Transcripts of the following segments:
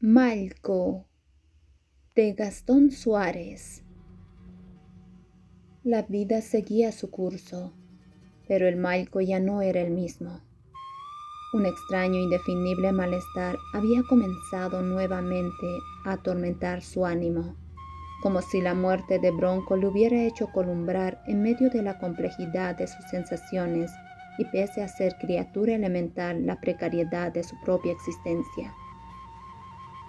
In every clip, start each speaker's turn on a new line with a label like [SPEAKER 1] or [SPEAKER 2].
[SPEAKER 1] Malco, de Gastón Suárez. La vida seguía su curso, pero el Malco ya no era el mismo. Un extraño e indefinible malestar había comenzado nuevamente a atormentar su ánimo, como si la muerte de Bronco le hubiera hecho columbrar en medio de la complejidad de sus sensaciones y, pese a ser criatura elemental, la precariedad de su propia existencia.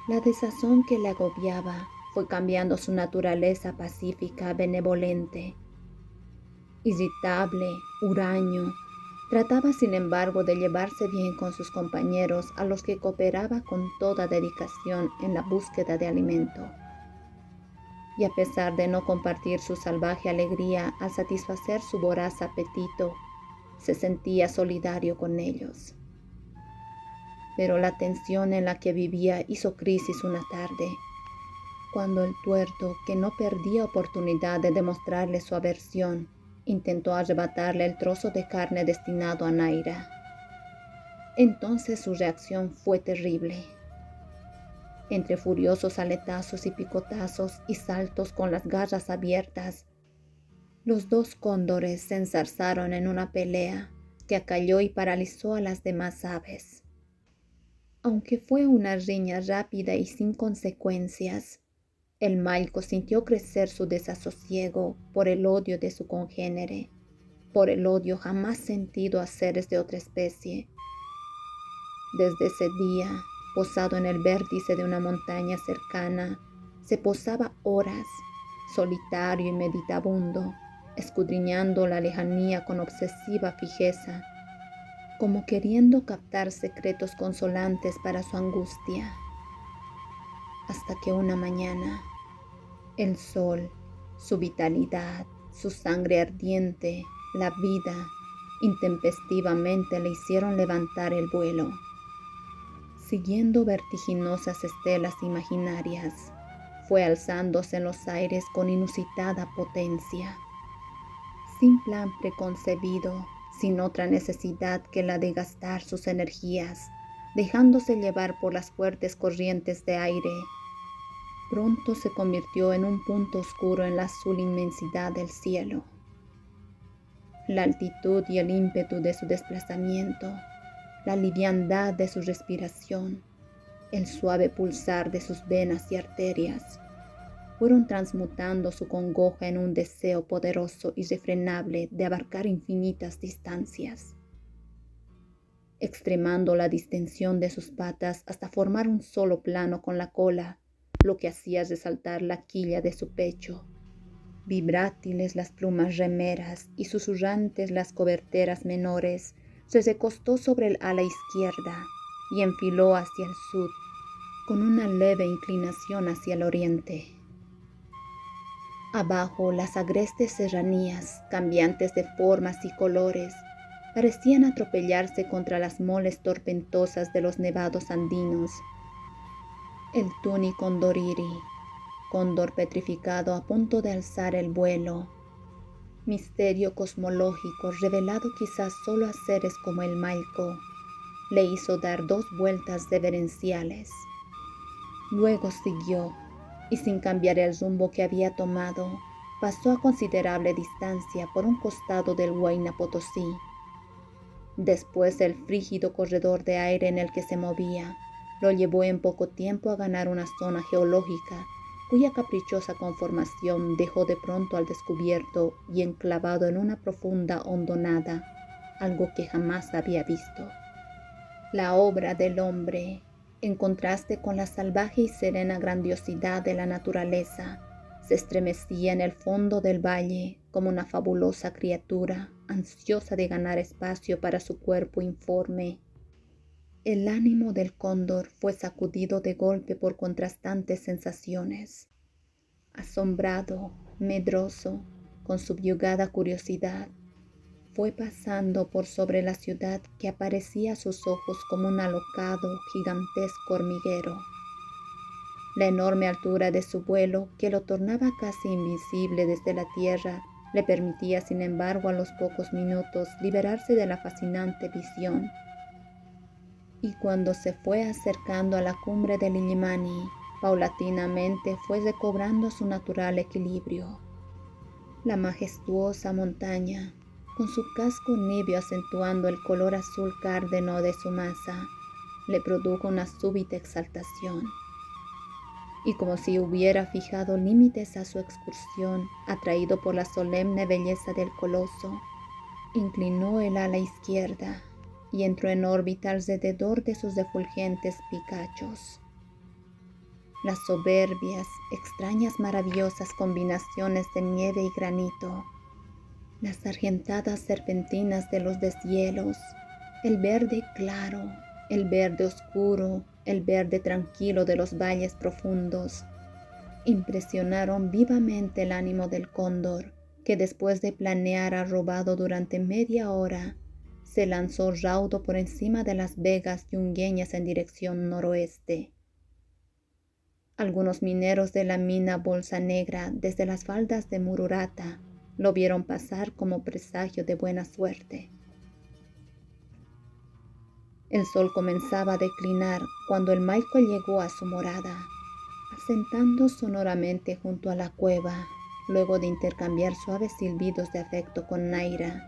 [SPEAKER 1] La desazón que le agobiaba fue cambiando su naturaleza pacífica, benevolente. Irritable, huraño, trataba sin embargo de llevarse bien con sus compañeros, a los que cooperaba con toda dedicación en la búsqueda de alimento. Y a pesar de no compartir su salvaje alegría al satisfacer su voraz apetito, se sentía solidario con ellos. Pero la tensión en la que vivía hizo crisis una tarde, cuando el tuerto, que no perdía oportunidad de demostrarle su aversión, intentó arrebatarle el trozo de carne destinado a Naira. Entonces su reacción fue terrible. Entre furiosos aletazos y picotazos y saltos con las garras abiertas, los dos cóndores se enzarzaron en una pelea que acalló y paralizó a las demás aves. Aunque fue una riña rápida y sin consecuencias, el Malco sintió crecer su desasosiego por el odio de su congénere, por el odio jamás sentido a seres de otra especie. Desde ese día, posado en el vértice de una montaña cercana, se posaba horas, solitario y meditabundo, escudriñando la lejanía con obsesiva fijeza, como queriendo captar secretos consolantes para su angustia. Hasta que una mañana, el sol, su vitalidad, su sangre ardiente, la vida, intempestivamente le hicieron levantar el vuelo. Siguiendo vertiginosas estelas imaginarias, fue alzándose en los aires con inusitada potencia. Sin plan preconcebido, sin otra necesidad que la de gastar sus energías, dejándose llevar por las fuertes corrientes de aire, pronto se convirtió en un punto oscuro en la azul inmensidad del cielo. La altitud y el ímpetu de su desplazamiento, la liviandad de su respiración, el suave pulsar de sus venas y arterias, fueron transmutando su congoja en un deseo poderoso y irrefrenable de abarcar infinitas distancias, extremando la distensión de sus patas hasta formar un solo plano con la cola, lo que hacía resaltar la quilla de su pecho. Vibrátiles las plumas remeras y susurrantes las coberteras menores, se recostó sobre el ala izquierda y enfiló hacia el sur, con una leve inclinación hacia el oriente. Abajo, las agrestes serranías, cambiantes de formas y colores, parecían atropellarse contra las moles tormentosas de los nevados andinos. El tuni condoriri, cóndor petrificado a punto de alzar el vuelo, misterio cosmológico revelado quizás solo a seres como el Malco, le hizo dar 2 vueltas reverenciales. Luego siguió, y sin cambiar el rumbo que había tomado, pasó a considerable distancia por un costado del Huayna Potosí. Después el frígido corredor de aire en el que se movía lo llevó en poco tiempo a ganar una zona geológica cuya caprichosa conformación dejó de pronto al descubierto y enclavado en una profunda hondonada, algo que jamás había visto. La obra del hombre, en contraste con la salvaje y serena grandiosidad de la naturaleza, se estremecía en el fondo del valle como una fabulosa criatura ansiosa de ganar espacio para su cuerpo informe. El ánimo del cóndor fue sacudido de golpe por contrastantes sensaciones. Asombrado, medroso, con subyugada curiosidad, fue pasando por sobre la ciudad que aparecía a sus ojos como un alocado, gigantesco hormiguero. La enorme altura de su vuelo, que lo tornaba casi invisible desde la tierra, le permitía, sin embargo, a los pocos minutos liberarse de la fascinante visión. Y cuando se fue acercando a la cumbre del Illimani, paulatinamente fue recobrando su natural equilibrio. La majestuosa montaña, con su casco níveo acentuando el color azul cárdeno de su masa, le produjo una súbita exaltación. Y como si hubiera fijado límites a su excursión, atraído por la solemne belleza del coloso, inclinó el ala izquierda y entró en órbita alrededor de sus refulgentes picachos. Las soberbias, extrañas, maravillosas combinaciones de nieve y granito, las argentadas serpentinas de los deshielos, el verde claro, el verde oscuro, el verde tranquilo de los valles profundos, impresionaron vivamente el ánimo del cóndor, que después de planear arrobado durante media hora, se lanzó raudo por encima de las vegas yungueñas en dirección noroeste. Algunos mineros de la mina Bolsa Negra desde las faldas de Mururata lo vieron pasar como presagio de buena suerte. El sol comenzaba a declinar cuando el Maico llegó a su morada, asentando sonoramente junto a la cueva. Luego de intercambiar suaves silbidos de afecto con Naira,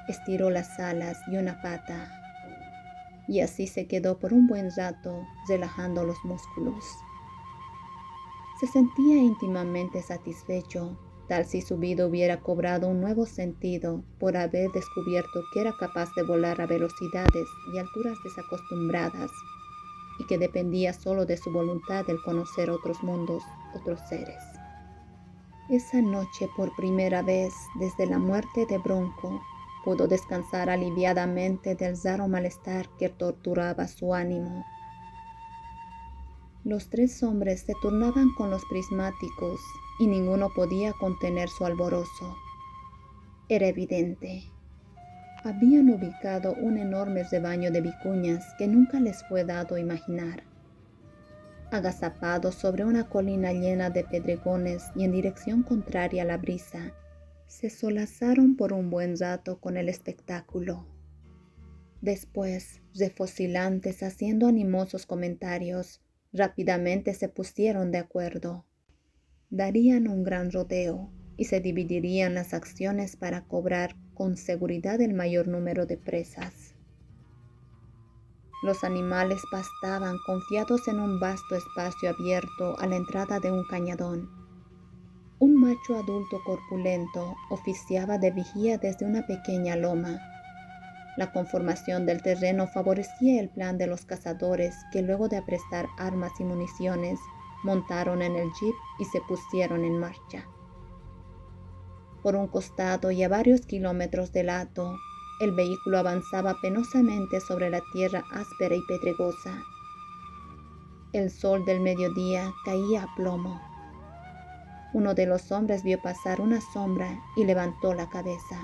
[SPEAKER 1] estiró las alas y una pata, y así se quedó por un buen rato relajando los músculos. Se sentía íntimamente satisfecho, tal si su vida hubiera cobrado un nuevo sentido por haber descubierto que era capaz de volar a velocidades y alturas desacostumbradas, y que dependía solo de su voluntad el conocer otros mundos, otros seres. Esa noche, por primera vez desde la muerte de Bronco, pudo descansar aliviadamente del raro malestar que torturaba su ánimo. Los tres hombres se turnaban con los prismáticos y ninguno podía contener su alborozo. Era evidente. Habían ubicado un enorme rebaño de vicuñas que nunca les fue dado imaginar. Agazapados sobre una colina llena de pedregones y en dirección contraria a la brisa, se solazaron por un buen rato con el espectáculo. Después, refocilantes haciendo animosos comentarios, rápidamente se pusieron de acuerdo. Darían un gran rodeo y se dividirían las acciones para cobrar con seguridad el mayor número de presas. Los animales pastaban confiados en un vasto espacio abierto a la entrada de un cañadón. Un macho adulto corpulento oficiaba de vigía desde una pequeña loma. La conformación del terreno favorecía el plan de los cazadores que luego de aprestar armas y municiones, montaron en el jeep y se pusieron en marcha. Por un costado y a varios kilómetros del hato, el vehículo avanzaba penosamente sobre la tierra áspera y pedregosa. El sol del mediodía caía a plomo. Uno de los hombres vio pasar una sombra y levantó la cabeza,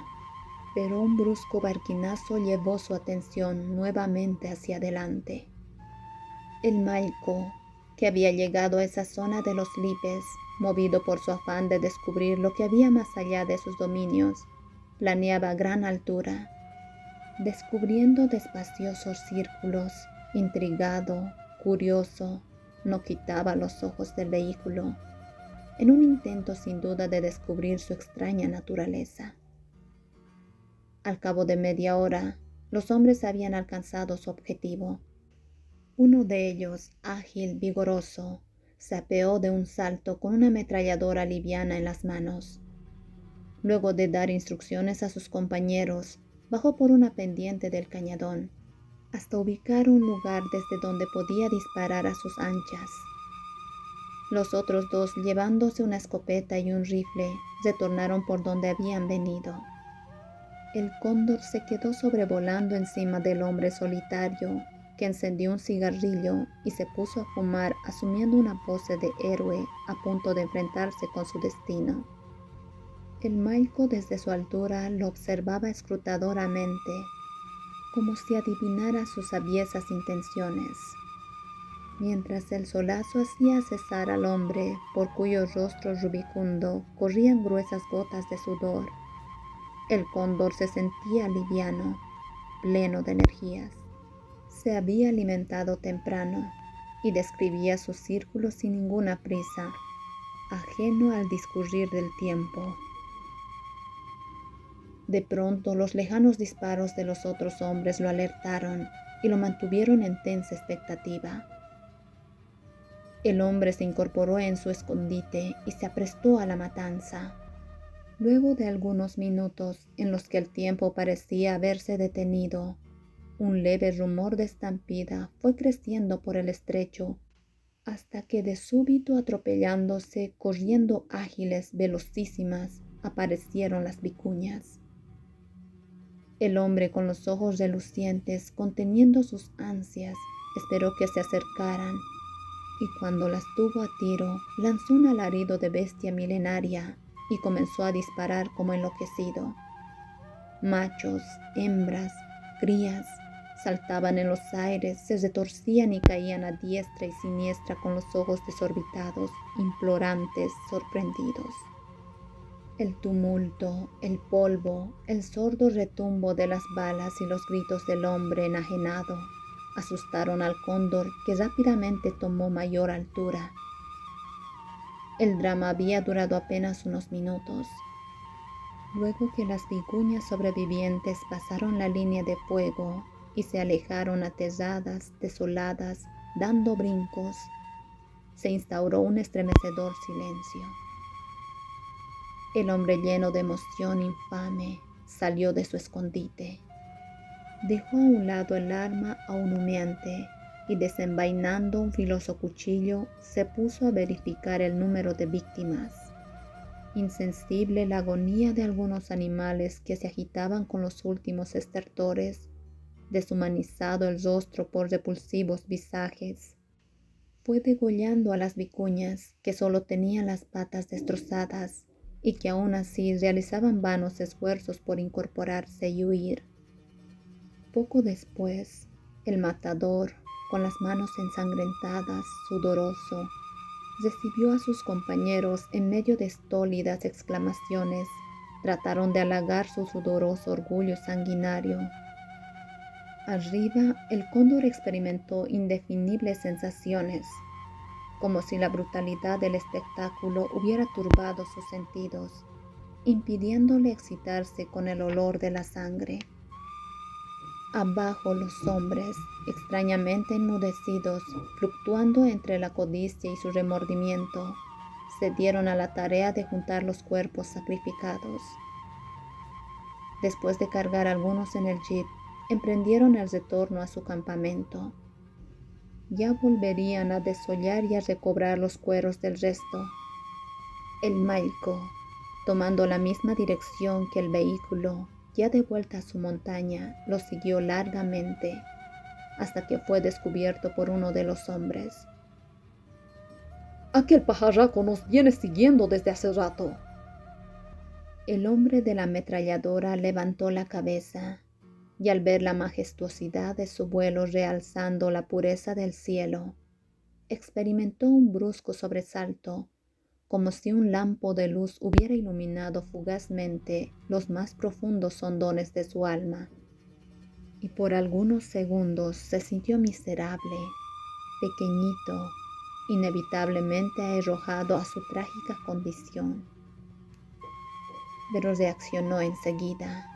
[SPEAKER 1] pero un brusco barquinazo llevó su atención nuevamente hacia adelante. El Maico, que había llegado a esa zona de los Lipes, movido por su afán de descubrir lo que había más allá de sus dominios, planeaba a gran altura, descubriendo despaciosos círculos. Intrigado, curioso, no quitaba los ojos del vehículo, en un intento sin duda de descubrir su extraña naturaleza. Al cabo de media hora, los hombres habían alcanzado su objetivo. Uno de ellos, ágil, vigoroso, se apeó de un salto con una ametralladora liviana en las manos. Luego de dar instrucciones a sus compañeros, bajó por una pendiente del cañadón, hasta ubicar un lugar desde donde podía disparar a sus anchas. Los otros dos, llevándose una escopeta y un rifle, retornaron por donde habían venido. El cóndor se quedó sobrevolando encima del hombre solitario, que encendió un cigarrillo y se puso a fumar, asumiendo una pose de héroe a punto de enfrentarse con su destino. El Maico desde su altura lo observaba escrutadoramente, como si adivinara sus aviesas intenciones, mientras el solazo hacía cesar al hombre por cuyo rostro rubicundo corrían gruesas gotas de sudor. El cóndor se sentía liviano, pleno de energías. se había alimentado temprano y describía sus círculos sin ninguna prisa, ajeno al discurrir del tiempo. De pronto los lejanos disparos de los otros hombres lo alertaron y lo mantuvieron en tensa expectativa. El hombre se incorporó en su escondite y se aprestó a la matanza. Luego de algunos minutos en los que el tiempo parecía haberse detenido, un leve rumor de estampida fue creciendo por el estrecho, hasta que de súbito, atropellándose, corriendo ágiles, velocísimas, aparecieron las vicuñas. El hombre, con los ojos relucientes, conteniendo sus ansias, esperó que se acercaran, y cuando las tuvo a tiro, lanzó un alarido de bestia milenaria y comenzó a disparar como enloquecido. Machos, hembras, crías, saltaban en los aires, se retorcían y caían a diestra y siniestra con los ojos desorbitados, implorantes, sorprendidos. El tumulto, el polvo, el sordo retumbo de las balas y los gritos del hombre enajenado asustaron al cóndor, que rápidamente tomó mayor altura. El drama había durado apenas unos minutos. Luego que las vicuñas sobrevivientes pasaron la línea de fuego y se alejaron aterradas, desoladas, dando brincos, se instauró un estremecedor silencio. El hombre, lleno de emoción infame, salió de su escondite. Dejó a un lado el arma aún humeante y, desenvainando un filoso cuchillo, se puso a verificar el número de víctimas. Insensible la agonía de algunos animales que se agitaban con los últimos estertores, deshumanizado el rostro por repulsivos visajes, fue degollando a las vicuñas, que solo tenían las patas destrozadas y que aún así realizaban vanos esfuerzos por incorporarse y huir. Poco después, el matador, con las manos ensangrentadas, sudoroso, recibió a sus compañeros en medio de estólidas exclamaciones. Trataron de halagar su sudoroso orgullo sanguinario. Arriba, el cóndor experimentó indefinibles sensaciones, como si la brutalidad del espectáculo hubiera turbado sus sentidos, impidiéndole excitarse con el olor de la sangre. Abajo, los hombres, extrañamente enmudecidos, fluctuando entre la codicia y su remordimiento, se dieron a la tarea de juntar los cuerpos sacrificados. Después de cargar algunos en el jeep, emprendieron el retorno a su campamento. Ya volverían a desollar y a recobrar los cueros del resto. El Mailco, tomando la misma dirección que el vehículo, ya de vuelta a su montaña, lo siguió largamente, hasta que fue descubierto por uno de los hombres.
[SPEAKER 2] «Aquel pajarraco nos viene siguiendo desde hace rato».
[SPEAKER 1] El hombre de la ametralladora levantó la cabeza, y al ver la majestuosidad de su vuelo realzando la pureza del cielo, experimentó un brusco sobresalto, como si un lampo de luz hubiera iluminado fugazmente los más profundos hondones de su alma, y por algunos segundos se sintió miserable, pequeñito, inevitablemente arrojado a su trágica condición. Pero reaccionó enseguida,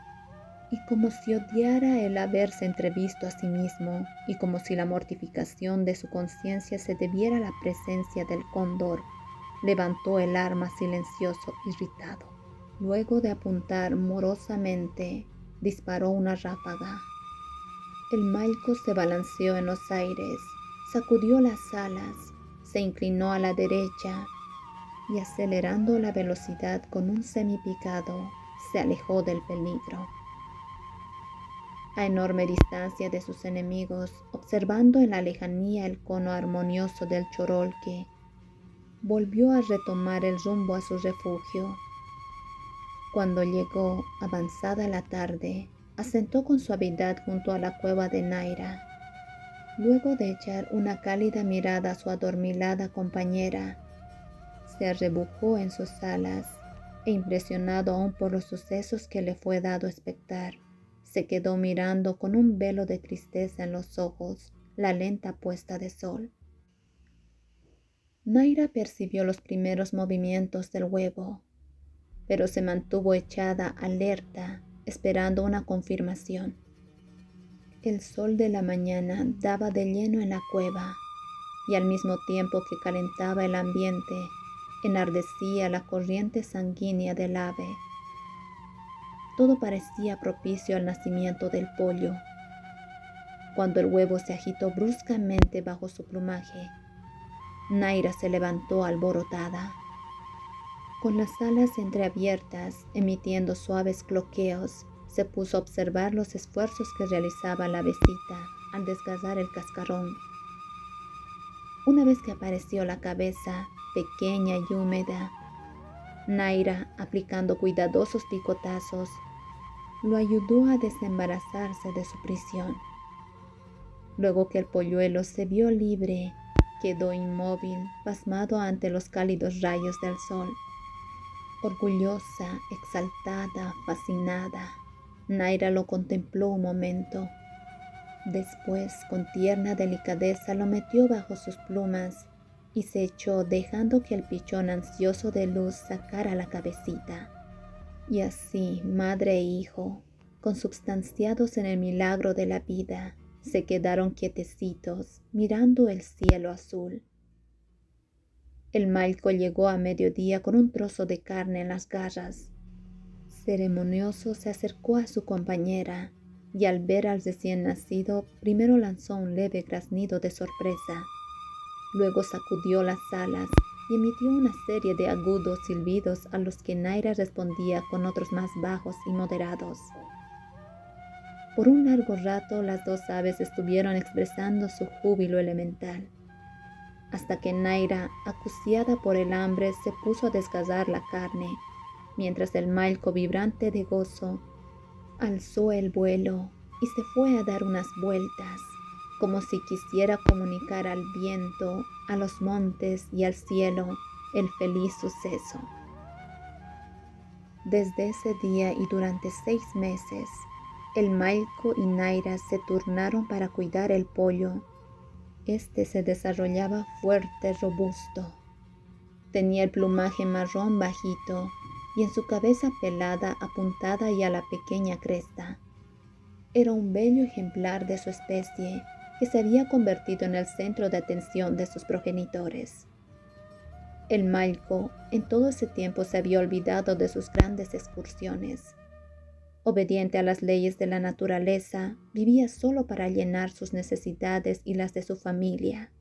[SPEAKER 1] y como si odiara el haberse entrevisto a sí mismo, y como si la mortificación de su conciencia se debiera a la presencia del cóndor, levantó el arma silencioso, irritado. Luego de apuntar morosamente, disparó una ráfaga. El Mailco se balanceó en los aires, sacudió las alas, se inclinó a la derecha y, acelerando la velocidad con un semipicado, se alejó del peligro. A enorme distancia de sus enemigos, observando en la lejanía el cono armonioso del Chorolque, volvió a retomar el rumbo a su refugio. Cuando llegó, avanzada la tarde, asentó con suavidad junto a la cueva de Naira. Luego de echar una cálida mirada a su adormilada compañera, se arrebujó en sus alas e, impresionado aún por los sucesos que le fue dado expectar, Se quedó mirando con un velo de tristeza en los ojos la lenta puesta de sol. Naira percibió los primeros movimientos del huevo, pero se mantuvo echada alerta, esperando una confirmación. El sol de la mañana daba de lleno en la cueva, y al mismo tiempo que calentaba el ambiente, enardecía la corriente sanguínea del ave. Todo parecía propicio al nacimiento del pollo. Cuando el huevo se agitó bruscamente bajo su plumaje, Naira se levantó alborotada. Con las alas entreabiertas, emitiendo suaves cloqueos, se puso a observar los esfuerzos que realizaba la avecita al desgarrar el cascarón. Una vez que apareció la cabeza, pequeña y húmeda, Naira, aplicando cuidadosos picotazos, lo ayudó a desembarazarse de su prisión. Luego que el polluelo se vio libre, quedó inmóvil, pasmado ante los cálidos rayos del sol. Orgullosa, exaltada, fascinada, Naira lo contempló un momento. Después, con tierna delicadeza, lo metió bajo sus plumas y se echó, dejando que el pichón ansioso de luz sacara la cabecita. Y así, madre e hijo, consubstanciados en el milagro de la vida, se quedaron quietecitos, mirando el cielo azul. El malco llegó a mediodía con un trozo de carne en las garras. Ceremonioso se acercó a su compañera y al ver al recién nacido, primero lanzó un leve graznido de sorpresa. Luego sacudió las alas y emitió una serie de agudos silbidos a los que Naira respondía con otros más bajos y moderados. Por un largo rato las dos aves estuvieron expresando su júbilo elemental, hasta que Naira, acuciada por el hambre, se puso a desgarrar la carne, mientras el malco, vibrante de gozo, alzó el vuelo y se fue a dar unas vueltas, como si quisiera comunicar al viento, a los montes y al cielo el feliz suceso. Desde ese día y durante 6 meses, el malco y Naira se turnaron para cuidar el pollo. Este se desarrollaba fuerte, robusto. Tenía el plumaje marrón bajito y en su cabeza pelada, apuntada y a la pequeña cresta. Era un bello ejemplar de su especie que se había convertido en el centro de atención de sus progenitores. El malco en todo ese tiempo se había olvidado de sus grandes excursiones. Obediente a las leyes de la naturaleza, vivía solo para llenar sus necesidades y las de su familia.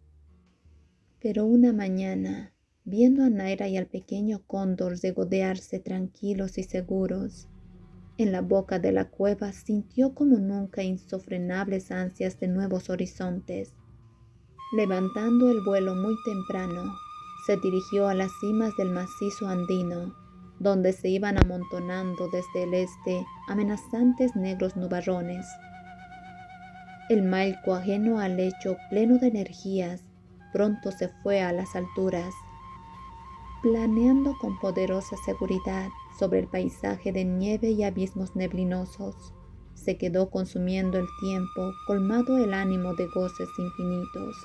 [SPEAKER 1] Pero una mañana, viendo a Naira y al pequeño cóndor regodearse tranquilos y seguros, en la boca de la cueva sintió como nunca insofrenables ansias de nuevos horizontes. Levantando el vuelo muy temprano, se dirigió a las cimas del macizo andino, donde se iban amontonando desde el este amenazantes negros nubarrones. El malco, ajeno al lecho, pleno de energías, pronto se fue a las alturas, planeando con poderosa seguridad sobre el paisaje de nieve y abismos neblinosos. Se quedó consumiendo el tiempo, colmado el ánimo de goces infinitos.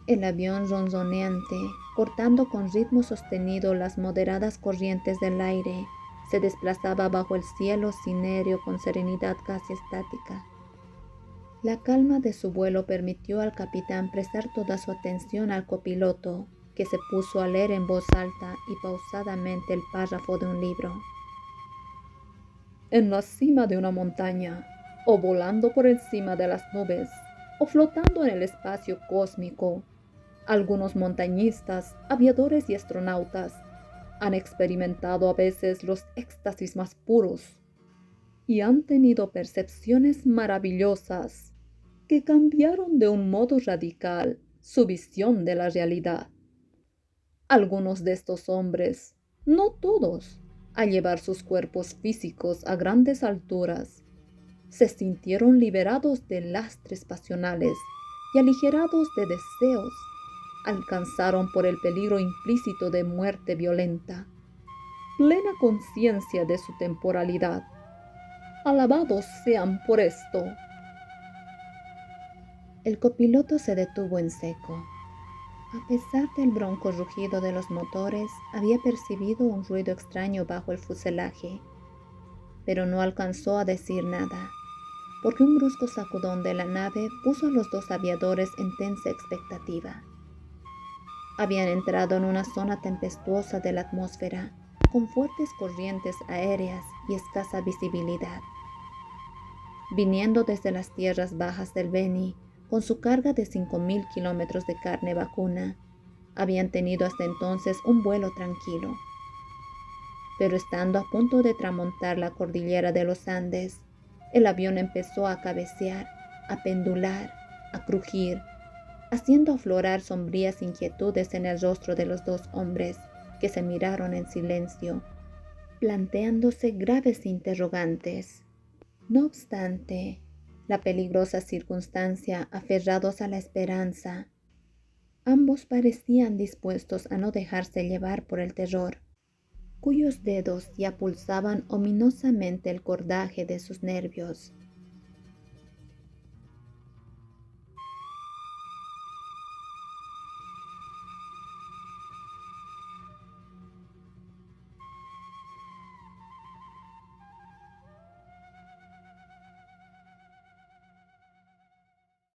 [SPEAKER 1] El avión ronroneante, cortando con ritmo sostenido las moderadas corrientes del aire, se desplazaba bajo el cielo cinéeo con serenidad casi estática. La calma de su vuelo permitió al capitán prestar toda su atención al copiloto, que se puso a leer en voz alta y pausadamente el párrafo de un libro.
[SPEAKER 2] En la cima de una montaña, o volando por encima de las nubes, o flotando en el espacio cósmico, algunos montañistas, aviadores y astronautas han experimentado a veces los éxtasis más puros y han tenido percepciones maravillosas que cambiaron de un modo radical su visión de la realidad. Algunos de estos hombres, no todos, al llevar sus cuerpos físicos a grandes alturas, se sintieron liberados de lastres pasionales y aligerados de deseos. Alcanzaron por el peligro implícito de muerte violenta, plena conciencia de su temporalidad Alabados sean por esto.
[SPEAKER 1] El copiloto se detuvo en seco. A pesar del bronco rugido de los motores, había percibido un ruido extraño bajo el fuselaje, pero no alcanzó a decir nada, porque un brusco sacudón de la nave puso a los dos aviadores en tensa expectativa. Habían entrado en una zona tempestuosa de la atmósfera, con fuertes corrientes aéreas y escasa visibilidad. Viniendo desde las tierras bajas del Beni, con su carga de 5.000 kilómetros de carne vacuna, habían tenido hasta entonces un vuelo tranquilo. Pero estando a punto de tramontar la cordillera de los Andes, el avión empezó a cabecear, a pendular, a crujir, haciendo aflorar sombrías inquietudes en el rostro de los dos hombres que se miraron en silencio, planteándose graves interrogantes. No obstante, la peligrosa circunstancia, aferrados a la esperanza, ambos parecían dispuestos a no dejarse llevar por el terror, cuyos dedos ya pulsaban ominosamente el cordaje de sus nervios.